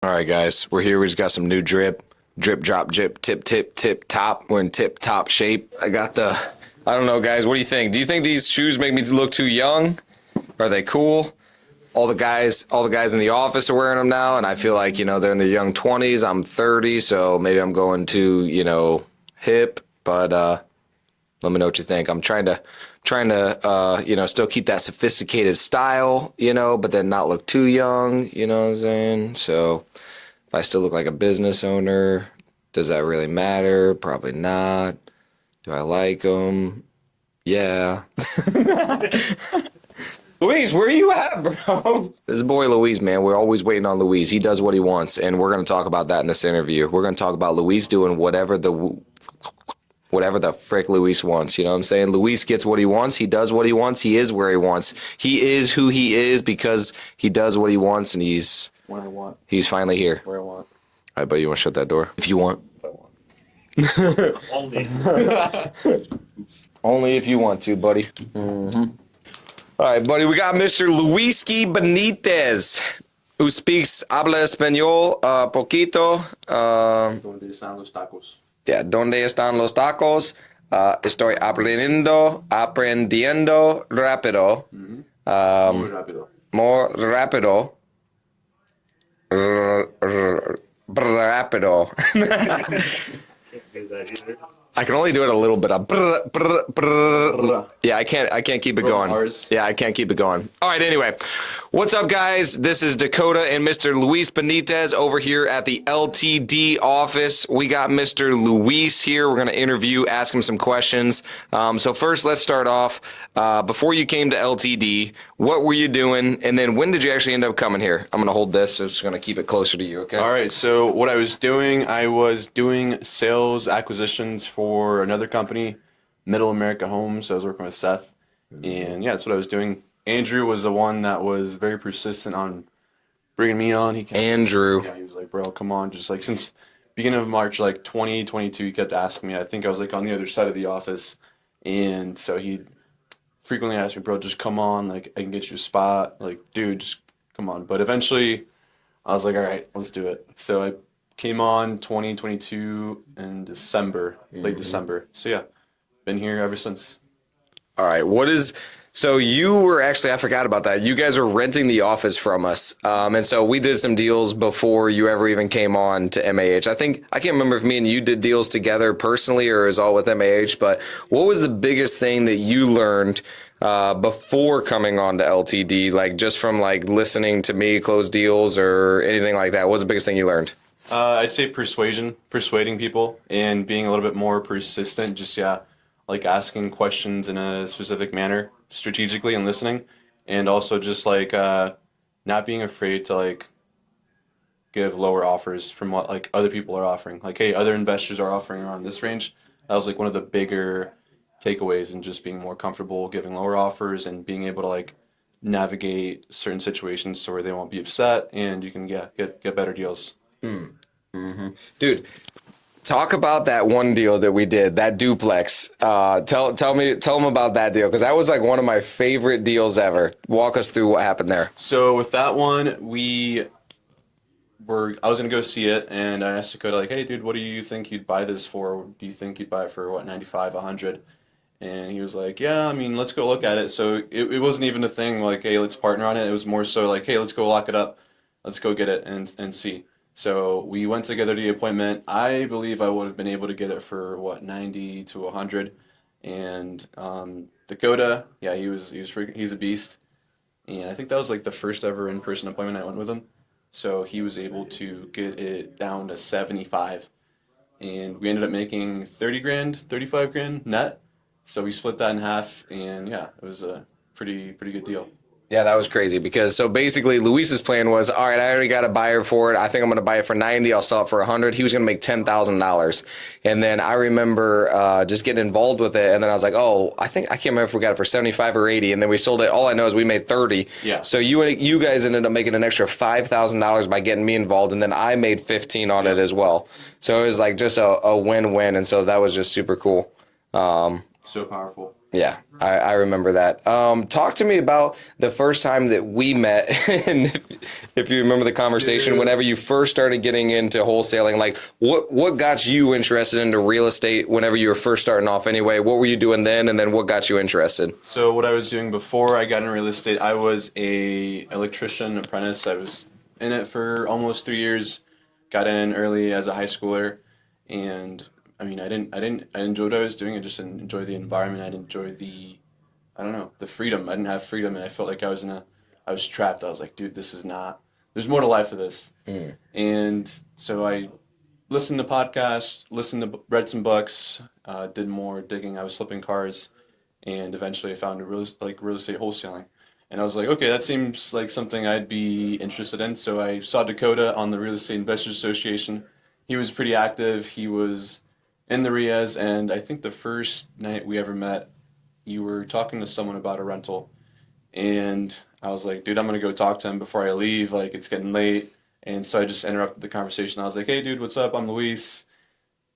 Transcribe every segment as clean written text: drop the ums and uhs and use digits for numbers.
All right, guys, we're here. We just got some new drip, drop, tip top. We're in tip top shape. I don't know, guys. What do you think? Do you think these shoes make me look too young? Are they cool? All the guys in the office are wearing them now, and I feel like, they're in their young 20s. I'm 30, so maybe I'm going too, hip, but let me know what you think. I'm trying to still keep that sophisticated style, but then not look too young, you know what I'm saying? So if I still look like a business owner, does that really matter? Probably not. Do I like them? Yeah. Luis, where you at, bro? This is boy Luis, man. We're always waiting on Luis. He does what he wants, and we're going to talk about that in this interview. We're going to talk about Luis doing whatever the frick Luis wants. You know what I'm saying? Luis gets what he wants. He does what he wants. He is where he wants. He is who he is because he does what he wants, and he's when I want, he's finally here. where I want. All right, buddy, you want to shut that door? If you want. If I want. Only. Only if you want to, buddy. Mm-hmm. All right, buddy, we got Mr. Luisky Benitez, who speaks habla español poquito. Donde están los tacos? Yeah, ¿dónde están los tacos? Estoy aprendiendo rápido. Muy rápido. More rápido. Rápido. I can only do it a little bit of yeah, I can't keep it going. Yeah, I can't keep it going. All right, anyway. What's up, guys? This is Dakota and Mr. Luis Benitez over here at the LTD office. We got Mr. Luis here. We're going to interview, ask him some questions. So first, let's start off. Before you came to LTD, what were you doing? And then when did you actually end up coming here? I'm going to hold this. I'm just going to keep it closer to you, okay? All right, so what I was doing sales acquisitions for another company, Middle America Homes. I was working with Seth, and yeah, that's what I was doing. Andrew was the one that was very persistent on bringing me on. Andrew. Yeah, he was like, bro, come on. Just like since beginning of March, like 2022, he kept asking me. I think I was like on the other side of the office, and so he frequently asked me, bro, just come on. Like, I can get you a spot. Like, dude, just come on. But eventually, I was like, all right, let's do it. So I came on 2022 in December, late December. So yeah, been here ever since. All right, so you were actually, I forgot about that. You guys were renting the office from us. And so we did some deals before you ever even came on to MAH. I can't remember if me and you did deals together personally or it was all with MAH, but what was the biggest thing that you learned before coming on to LTD, like just from like listening to me close deals or anything like that? What was the biggest thing you learned? I'd say persuading people and being a little bit more persistent. Just, yeah, like asking questions in a specific manner, strategically and listening. And also just like not being afraid to like give lower offers from what like other people are offering. Like, hey, other investors are offering around this range. That was like one of the bigger takeaways, and just being more comfortable giving lower offers and being able to like navigate certain situations so where they won't be upset and you can get better deals. Dude, talk about that one deal that we did, that duplex. Tell them about that deal, because that was like one of my favorite deals ever. Walk us through what happened there. So with that one, I was gonna go see it, and I asked Dakota, like, hey dude, what do you think you'd buy this for? Do you think you'd buy it for what, 95, 100? And he was like, yeah, I mean, let's go look at it. So it wasn't even a thing like, hey, let's partner on it. It was more so like, hey, let's go lock it up. Let's go get it and see. So we went together to the appointment. I believe I would have been able to get it for what, 90 to 100. And Dakota, yeah, he's a beast. And I think that was like the first ever in-person appointment I went with him. So he was able to get it down to 75. And we ended up making 30 grand, 35 grand net. So we split that in half, and yeah, it was a pretty good deal. Yeah, that was crazy, because so basically Luis's plan was, all right, I already got a buyer for it. I think I'm going to buy it for 90. I'll sell it for 100. He was going to make $10,000. And then I remember just getting involved with it. And then I was like, oh, I can't remember if we got it for 75 or 80. And then we sold it. All I know is we made 30. Yeah. So you guys ended up making an extra $5,000 by getting me involved. And then I made 15 on it as well. So it was like just a win-win. And so that was just super cool. So powerful. Yeah, I remember that. Talk to me about the first time that we met, and if you remember the conversation, Dude. whenever you first started getting into wholesaling, like what got you interested into real estate whenever you were first starting off anyway? What were you doing then, and then what got you interested? So what I was doing before I got in real estate, I was a electrician apprentice. I was in it for almost 3 years. Got in early as a high schooler, and I mean, I enjoyed what I was doing. I just didn't enjoy the environment. I didn't enjoy I don't know, the freedom. I didn't have freedom, and I felt like I was trapped. I was like, dude, this is not. There's more to life for this. Mm. And so I listened to podcasts, read some books, did more digging. I was flipping cars, and eventually I found real estate wholesaling. And I was like, okay, that seems like something I'd be interested in. So I saw Dakota on the Real Estate Investors Association. He was pretty active. He was in the RIAs, and I think the first night we ever met, you were talking to someone about a rental, and I was like, dude, I'm gonna go talk to him before I leave. Like, it's getting late. And so I just interrupted the conversation. I was like, hey, dude, what's up? I'm Luis.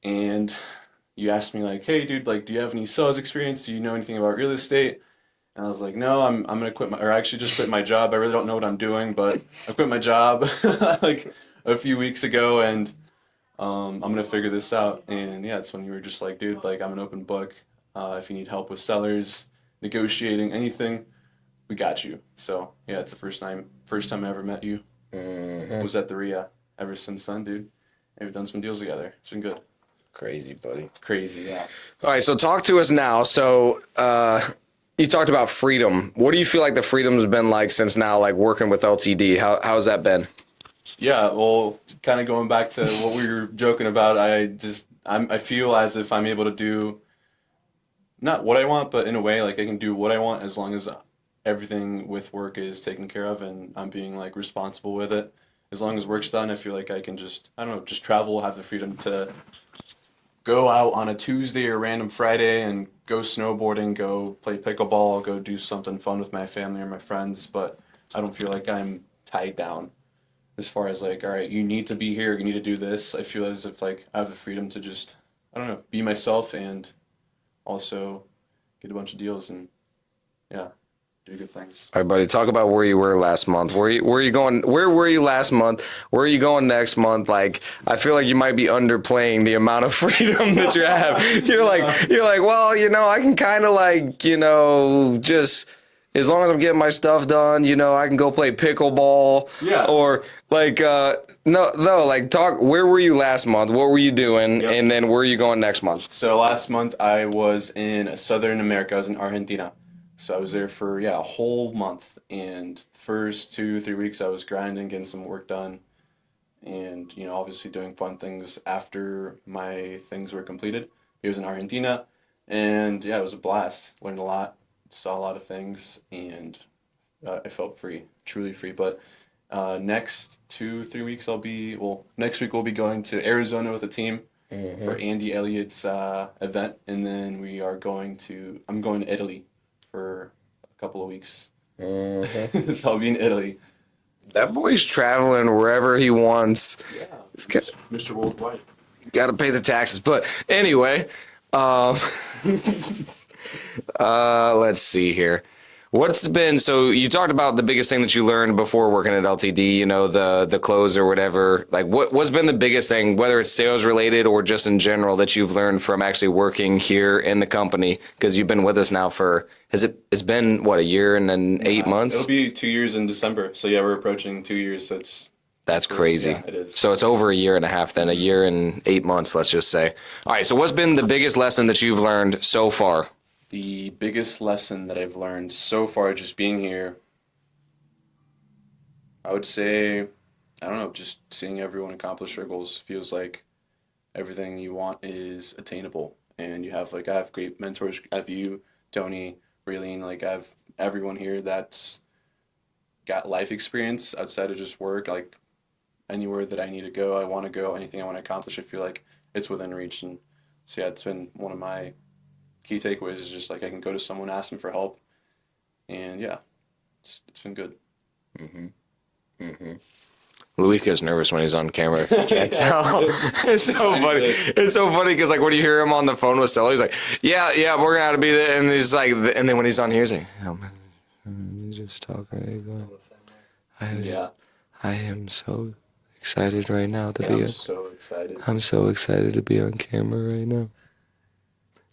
And you asked me like, hey, dude, like, do you have any sales experience? Do you know anything about real estate? And I was like, no, I'm gonna quit or I actually just quit my job. I really don't know what I'm doing, but I quit my job like a few weeks ago, and I'm gonna figure this out. And yeah, it's when you were just like, dude, like, I'm an open book. If you need help with sellers, negotiating, anything, we got you. So yeah, it's the first time I ever met you Hmm. was at the RIA. Ever since then, dude, we've done some deals together. It's been good. Crazy, buddy. Crazy, yeah. All right, so talk to us now. So, you talked about freedom. What do you feel like the freedom's been like since now, like working with LTD? How's that been? Yeah, well, kind of going back to what we were joking about, I feel as if I'm able to do not what I want, but in a way, like I can do what I want as long as everything with work is taken care of and I'm being like responsible with it. As long as work's done, I feel like I can just, I don't know, just travel, have the freedom to go out on a Tuesday or random Friday and go snowboarding, go play pickleball, go do something fun with my family or my friends, but I don't feel like I'm tied down as far as like, all right, you need to be here, you need to do this. I feel as if like I have the freedom to just, I don't know, be myself and also get a bunch of deals and yeah, do good things. All right, buddy, talk about where you were last month. Where you going? Where were you last month? Where are you going next month? Like, I feel like you might be underplaying the amount of freedom that you have. You're like, well, I can kind of like, just as long as I'm getting my stuff done, I can go play pickleball. Yeah. Or like, no, like talk. Where were you last month? What were you doing? Yep. And then where are you going next month? So last month I was in Southern America. I was in Argentina. So I was there for a whole month. And the first 2, 3 weeks I was grinding, getting some work done, and obviously doing fun things after my things were completed. It was in Argentina, and yeah, it was a blast. Learned a lot, saw a lot of things, and I felt free, truly free. But next 2, 3 weeks next week we'll be going to Arizona with a team for Andy Elliott's event, and then I'm going to Italy for a couple of weeks. Mhm. So I'll be in Italy. That boy's traveling wherever he wants. Yeah, He's got, Mr. Worldwide. got to pay the taxes. But anyway, um, let's see here. So you talked about the biggest thing that you learned before working at LTD, the close or whatever. Like what's been the biggest thing, whether it's sales related or just in general, that you've learned from actually working here in the company? Because you've been with us now it's been what, a year and then 8 months? It'll be 2 years in December. So yeah, we're approaching 2 years. So That's crazy. Yeah, it is. So it's over a year and a half then, a year and 8 months, let's just say. All right, so what's been the biggest lesson that you've learned so far? The biggest lesson that I've learned so far just being here, I would say, I don't know, just seeing everyone accomplish their goals feels like everything you want is attainable. And I have great mentors. I have you, Tony, Raylene, like I have everyone here that's got life experience outside of just work. Like anywhere that I need to go, I want to go, anything I want to accomplish, I feel like it's within reach. And so yeah, it's been one of my key takeaways is just like I can go to someone, ask them for help, and yeah, it's been good. Mm-hmm. Mm-hmm. Luis gets nervous when he's on camera. If you can't tell. It's so funny. It's so funny because like when you hear him on the phone with Stella, he's like, "Yeah, we're gonna have to be there," and he's like, and then when he's on here, he's like, "Oh man, he's just talking." Yeah. I am so excited right now to be. I'm so excited. I'm so excited to be on camera right now.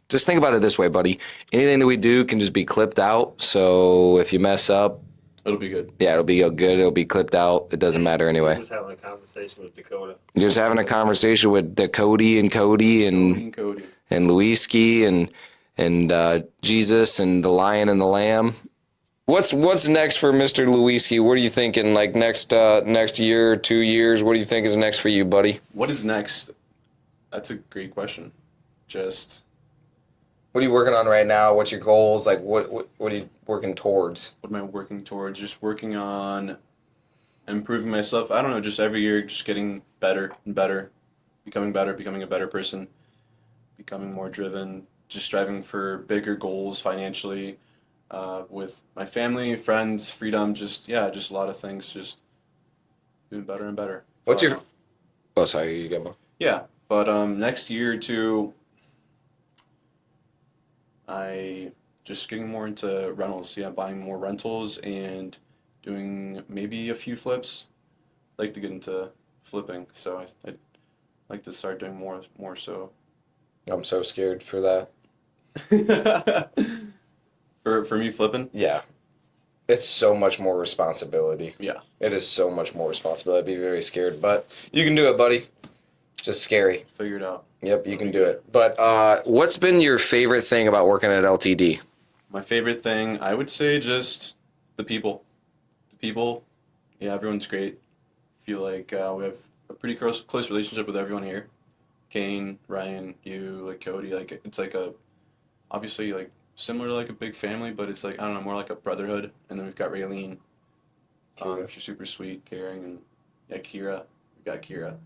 Just think about it this way, buddy. Anything that we do can just be clipped out. So if you mess up, It'll be good. yeah, it'll be good. It'll be clipped out. It doesn't matter anyway. Just having a conversation with Dakota. You're just having a conversation with Cody and Cody and and Cody. Luiski and Jesus and the Lion and the Lamb. What's next for Mr. Luiski? What are you thinking? Like next year, 2 years? What do you think is next for you, buddy? What is next? That's a great question. Just What are you working on right now? What's your goals? Like what are you working towards? what am I working towards? Just working on improving myself. I don't know, just every year just getting better and better, becoming a better person, becoming more driven, just striving for bigger goals financially, with my family, friends, freedom, just a lot of things, just doing better and better. What's your Oh, sorry, you got one. Yeah, but next year or two, I just getting more into rentals. Yeah, buying more rentals and doing maybe a few flips. Like to get into flipping, so I'd like to start doing more so. I'm so scared for that. For me flipping? Yeah. It's so much more responsibility. Yeah. It is so much more responsibility. I'd be very scared, but you can do it, buddy. Just scary. Figure it out. Yep, you can do it. But what's been your favorite thing about working at LTD? My favorite thing, I would say just the people. The people, yeah, everyone's great. Feel like we have a pretty close relationship with everyone here. Kane, Ryan, you, like Cody, like it's like obviously like similar to like a big family, but it's like, I don't know, more like a brotherhood. And then we've got Raylene. She's super sweet, caring, and yeah, Kira. We got Kira.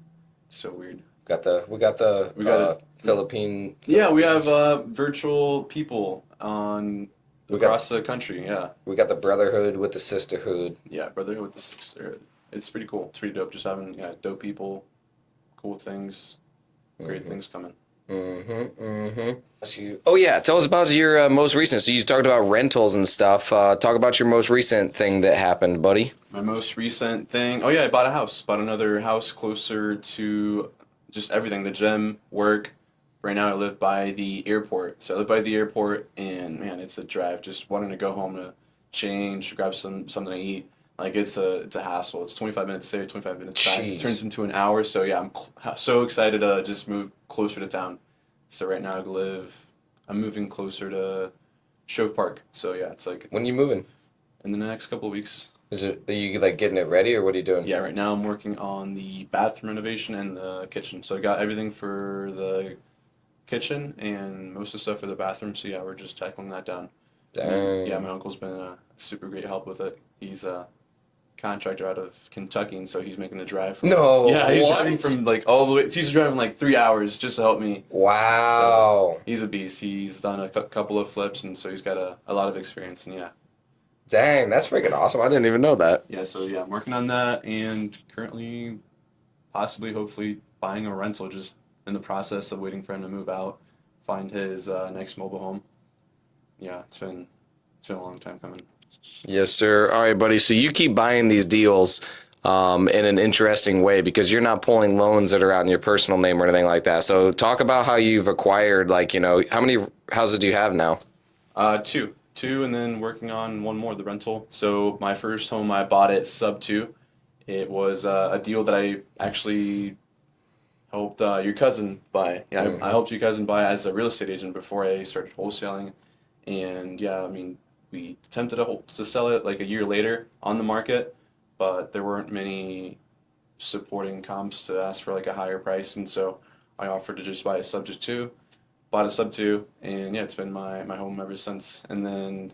It's so weird. We got the Philippine. Yeah, we have virtual people across the country. Yeah. We got the brotherhood with the sisterhood. Yeah, brotherhood with the sisterhood. It's pretty cool. It's pretty dope. Just having dope people, cool things, great things coming. Oh yeah, tell us about your most recent. So you talked about rentals and stuff. Talk about your most recent thing that happened, buddy. My most recent thing. Oh yeah, I bought a house. Bought another house closer to just everything. The gym, work. Right now I live by the airport. So I live by the airport, and man, it's a drive. Just wanting to go home to change, grab something to eat. Like it's a hassle. It's 25 minutes there, 25 minutes back. It turns into an hour. So yeah, I'm so excited to just move closer to town. So right now I'm moving closer to Shove Park. So yeah, it's like When are you moving? in the next couple of weeks. Are you like getting it ready, or what are you doing? Yeah, right now I'm working on the bathroom renovation and the kitchen. So I got everything for the kitchen and most of the stuff for the bathroom. So yeah, we're just tackling that down. Dang. Yeah, my uncle's been a super great help with it. He's a contractor out of Kentucky, and so he's making the drive from he's driving from like all the way. He's driving like 3 hours just to help me. Wow. So he's a beast. He's done a couple of flips, and so he's got a lot of experience. And yeah. Dang, that's freaking awesome. I didn't even know that. Yeah, so yeah, I'm working on that, and currently, possibly, hopefully, buying a rental. Just in the process of waiting for him to move out, find his next mobile home. Yeah, it's been a long time coming. Yes, sir. All right, buddy. So you keep buying these deals in an interesting way because you're not pulling loans that are out in your personal name or anything like that. So talk about how you've acquired, like, how many houses do you have now? Two, and then working on one more, the rental. So my first home, I bought it sub 2. It was a deal that I actually helped your cousin buy. Yeah, I helped your cousin buy as a real estate agent before I started wholesaling. And yeah, I mean, we attempted to sell it like a year later on the market, but there weren't many supporting comps to ask for like a higher price, and so I offered to just buy a subject to. Bought a sub 2, and yeah, it's been my home ever since. And then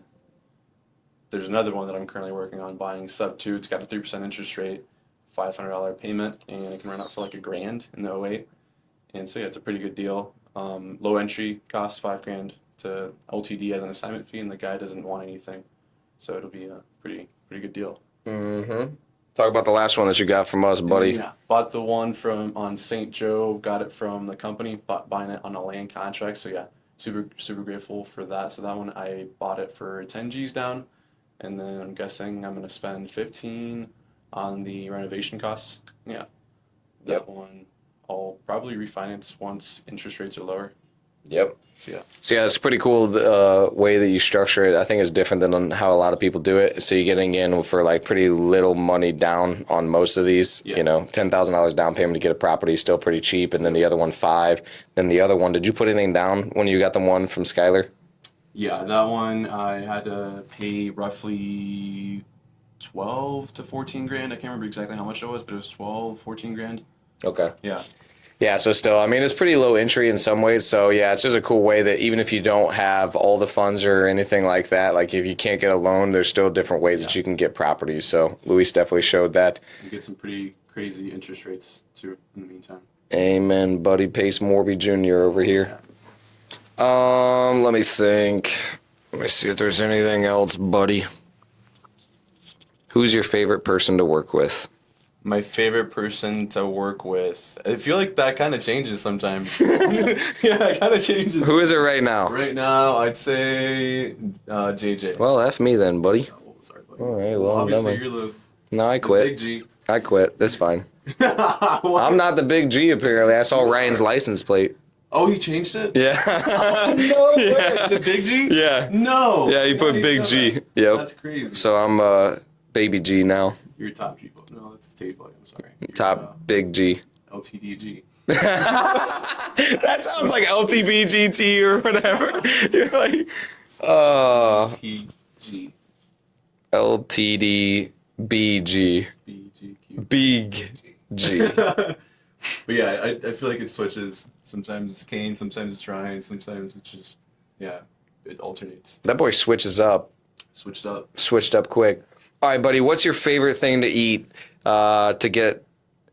there's another one that I'm currently working on buying sub 2. It's got a 3% interest rate, $500 payment, and it can run out for like $1,000 in the '08. And so yeah, it's a pretty good deal. Low entry costs $5,000 to LTD as an assignment fee, and the guy doesn't want anything, so it'll be a pretty good deal. Talk about the last one that you got from us, buddy. Yeah, bought the one from on St. Joe. Got it from the company, buying it on a land contract. So yeah, super grateful for that. So that one I bought it for 10 G's down, and then I'm guessing I'm gonna spend 15 on the renovation costs. Yeah, Yep. that one I'll probably refinance once interest rates are lower. Yep. So yeah. So yeah, it's pretty cool way that you structure it. I think it's different than how a lot of people do it. So you're getting in for like pretty little money down on most of these. Yeah. You know, $10,000 down payment to get a property is still pretty cheap, and then the other one $5,000. Then the other one, did you put anything down when you got the one from Skylar? Yeah, that one I had to pay roughly 12 to 14 grand. I can't remember exactly how much it was, but it was 12, 14 grand. Okay. Yeah. Yeah, so still, I mean, it's pretty low entry in some ways. So, yeah, it's just a cool way that even if you don't have all the funds or anything like that, like if you can't get a loan, there's still different ways that you can get properties. So, Luis definitely showed that. You get some pretty crazy interest rates, too, in the meantime. Amen, buddy. Pace Morby Jr. over here. Let me think. Let me see if there's anything else, buddy. Who's your favorite person to work with? My favorite person to work with. I feel like that kind of changes sometimes. Yeah, it kind of changes. Who is it right now? Right now, I'd say JJ. Well, F me then, buddy. Oh, sorry, buddy. All right, well, Obviously, never- you're No, I the quit. big G. I quit. That's fine. What? I'm not the big G, apparently. I saw Ryan's license plate. Oh, he changed it? Yeah. No way. Yeah. The big G? Yeah. No. Yeah, he put Why Big you G. know that? Yep. That's crazy. So I'm baby G now. You're top G. No, that's the tape volume. I'm sorry. You're, Top big G. LTDG. That sounds like LTBGT or whatever. You're like, PG. LTD BG. BGQ. Big G. But yeah, I feel like it switches. Sometimes it's Kane, sometimes it's Ryan, sometimes it's just, yeah, it alternates. That boy switches up. Switched up. Switched up quick. All right, buddy, what's your favorite thing to eat to get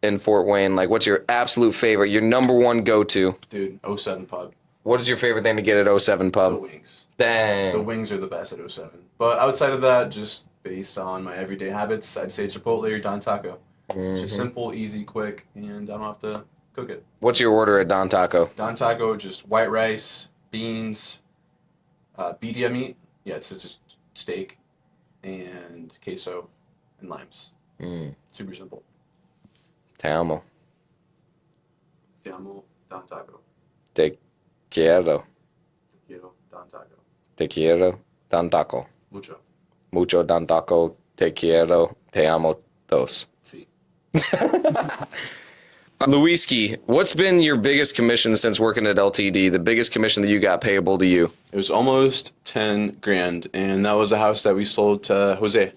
in Fort Wayne? Like, what's your absolute favorite, your number one go-to? Dude, '07 pub. What is your favorite thing to get at 07 The Pub? wings. Dang. The wings are the best at '07. But outside of that, just based on my everyday habits, I'd say Chipotle or Don Taco. It's just simple, easy, quick, and I don't have to cook it. What's your order at Don Taco? Don Taco, just white rice, beans, birria meat. Yeah, it's just steak and queso and limes. Super simple. Te amo. Te amo, Don Taco. Te quiero. Te quiero, Don Taco. Te quiero. Don Taco. Mucho. Mucho Don Taco. Te quiero. Te amo dos. Sí. Luiski, what's been your biggest commission since working at LTD? The biggest commission that you got payable to you? It was almost 10 grand, and that was a house that we sold to Jose.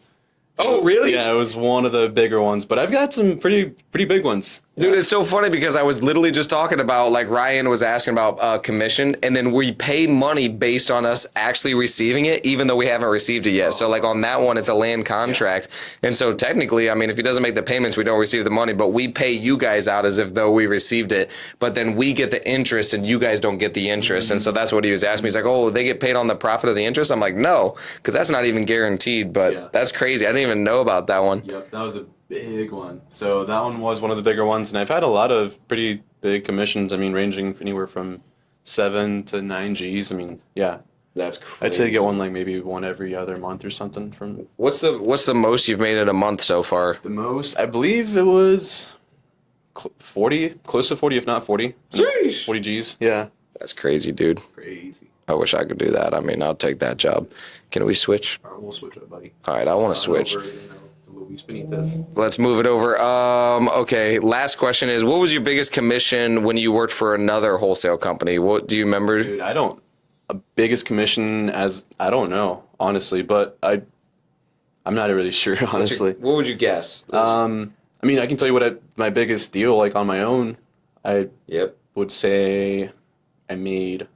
Oh, really? Yeah, it was one of the bigger ones, but I've got some pretty big ones. Dude, it's so funny because I was literally just talking about, like, Ryan was asking about commission, and then we pay money based on us actually receiving it, even though we haven't received it yet. So, like, on that one, it's a land contract. And so, technically, I mean, if he doesn't make the payments, we don't receive the money, but we pay you guys out as if though we received it. But then we get the interest, and you guys don't get the interest. And so that's what he was asking me. He's like, oh, they get paid on the profit of the interest? I'm like, no, because that's not even guaranteed, but that's crazy. I didn't even know about that one. Yep, that was a big one. So that one was one of the bigger ones, and I've had a lot of pretty big commissions. I mean, ranging anywhere from 7 to 9 G's. I mean, yeah, That's crazy. I'd say get one like maybe one every other month or something. From What's the most you've made in a month so far? the most, I believe it was 40, close to 40, if not 40. Sheesh. 40 G's. Yeah, That's crazy, dude. crazy. I wish I could do that. I mean, I'll take that job. Can we switch? All right, we'll switch up, buddy. All right, I want to switch. Over, to Luis Benitez. Let's move it over. Okay, last question is, what was your biggest commission when you worked for another wholesale company? What do you remember? Dude, a biggest commission I don't know, honestly, but I'm not really sure, honestly. What would you guess? I mean, I can tell you what my biggest deal, like on my own, I Yep. would say I made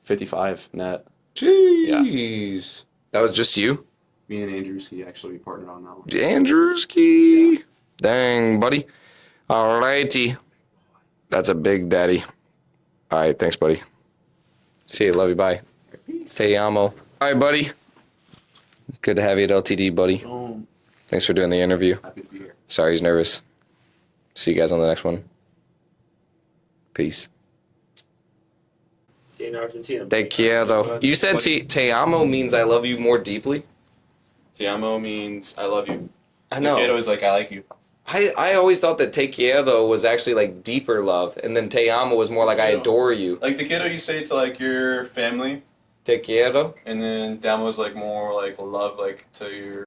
55 net. Jeez. That was just you? Me and Andrewski actually partnered on that one. Andrewski. Dang, buddy. All righty. That's a big daddy. All right, thanks, buddy. See you. Love you. Bye. Peace. Te amo. All right, buddy. Good to have you at LTD, buddy. Boom. Thanks for doing the interview. Happy to be here. Sorry he's nervous. See you guys on the next one. Peace. See you in Argentina. Te quiero. You said te amo means I love you more deeply? Te amo means I love you. I know. Dakota is like I like you. I always thought that te quiero was actually like deeper love, and then te amo was more like I adore you. Like Dakota, you say to like your family, Te quiero. and then te amo is like more like love, like to your